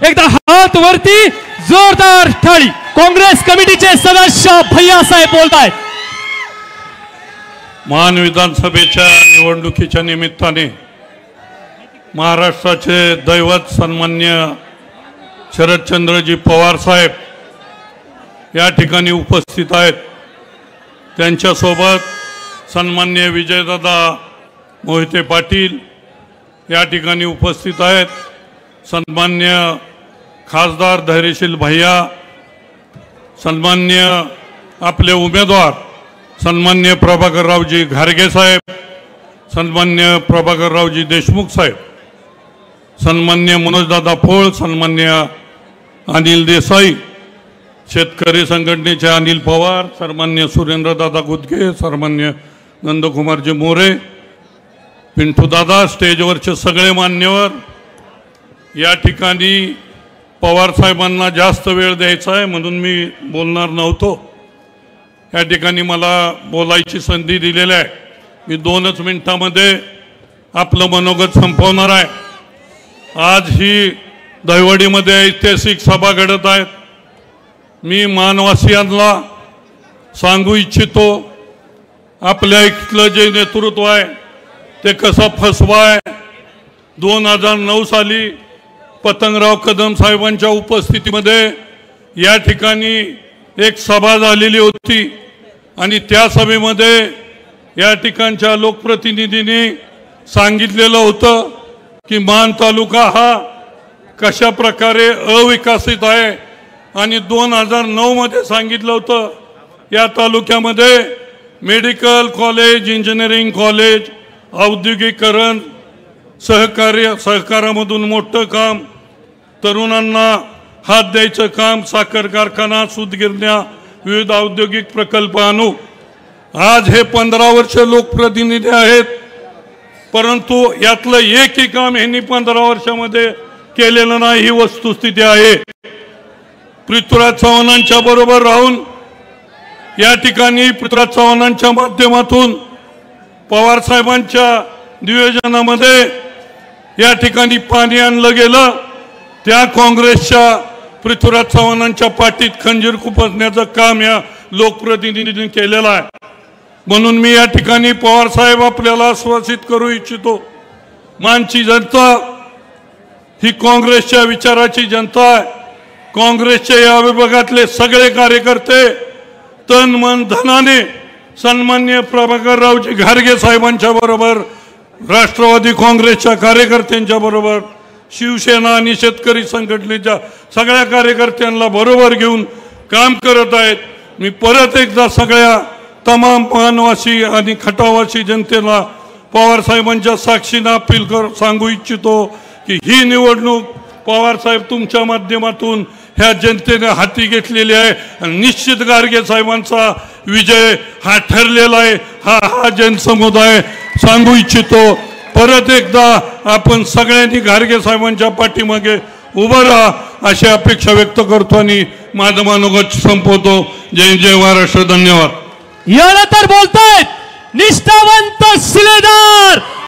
एकदा हात वरती, जोरदार टाळी। काँग्रेस कमिटीचे सदस्य भैया साहेब बोलतायत। महान विधानसभेच्या निवडणुकीच्या निमित्ताने महाराष्ट्राचे दैवत सन्मान्य शरदचंद्रजी पवार साहेब या ठिकाणी उपस्थित आहेत। त्यांच्यासोबत सन्मान्य विजयदादा मोहिते पाटील या ठिकाणी उपस्थित आहेत। सन्मान्य खासदार धैर्यशील भैया, सन्मान्य आपले उमेदवार सन्मान्य प्रभाकररावजी घारगे साहेब, सन्मान्य प्रभाकररावजी देशमुख साहेब, सन्मान्य मनोजदादा फोळ, सन्मान्य अनिल देसाई, शेतकरी संघटनेचे अनिल पवार, सन्मान्य सुरेंद्रदादा गुदगे, सन्मान्य नंदकुमारजी मोरे, पिंटू दादा, स्टेजवरचे सगळे मान्यवर। या ठिकाणी पवार साहेबांना जास्त वेळ द्यायचा आहे म्हणून मी बोलणार नव्हतो। या ठिकाणी मला बोलायची संधी दिलेली आहे। मी 2च मिनिटांमध्ये आपलं मनोगत संपवणार आहे। आज ही दहिवडीमध्ये ऐतिहासिक सभा घडत आहेत। मी मानवासियांना सांगू इच्छितो, आपल्या इथलं जे नेतृत्व आहे ते कसं फसवाय। 2009 साली पतंगराव कदम साहेबांच्या उपस्थितीमध्ये या ठिकाणी एक सभा झालेली होती आणि त्या सभेमध्ये या ठिकाणच्या लोकप्रतिनिधींनी सांगितलेलं होतं की मान तालुका हा कशा प्रकारे अविकसित आहे आणि 2009 मध्ये सांगितलं होतं या तालुक्यामध्ये मेडिकल कॉलेज, इंजिनिअरिंग कॉलेज, औद्योगिकीकरण, सहकारामधून मोठं काम, तरुणांना हात द्यायचं काम, साखर कारखाना, सूतगिरण्या, विविध औद्योगिक प्रकल्प आणू। आज हे 15 वर्ष लोकप्रतिनिधी आहेत, परंतु यातलं एकही काम यांनी 15 वर्षामध्ये केलेलं नाही, ही वस्तुस्थिती आहे। पृथ्वीराज चव्हाणांच्या बरोबर राहून या ठिकाणी पृथ्वीराज चव्हाणांच्या माध्यमातून पवार साहेबांच्या नियोजनामध्ये या ठिकाणी पाणी आणलं गेलं। त्या काँग्रेसच्या पृथ्वीराज चव्हाणांच्या पाठीत खंजीर खुपसण्याचं काम या लोकप्रतिनिधींनी केलेलं आहे। म्हणून मी या ठिकाणी पवार साहेब आपल्याला आश्वासित करू इच्छितो, मानची जनता ही काँग्रेसच्या विचाराची जनता आहे। काँग्रेसच्या या विभागातले सगळे कार्यकर्ते तन मन धनाने सन्मान्य प्रभाकररावजी घारगे साहेबांच्या बरोबर, राष्ट्रवादी काँग्रेसच्या कार्यकर्त्यांच्या बरोबर, शिवसेना आणि शेतकरी संघटनेच्या सगळ्या कार्यकर्त्यांना बरोबर घेऊन काम करत आहेत। मी परत एकदा सगळ्या तमाम मानवासी आणि खटावासी जनतेला पवार साहेबांच्या साक्षीने अपील सांगू इच्छितो की ही निवडणूक पवार साहेब तुमच्या माध्यमातून ह्या जनतेने हाती घेतलेली आहे आणि निश्चित घारगे साहेबांचा विजय हा ठरलेला आहे, हा जनसमुदाय सांगू इच्छितो। परत एकदा आपण सगळ्यांनी घारगे साहेबांच्या पाठीमागे उभं राहा अशी अपेक्षा व्यक्त करतो आणि माझं मनोगत संपवतो। जय जय महाराष्ट्र, धन्यवाद। याला तर बोलतायत निष्ठावंत शिलेदार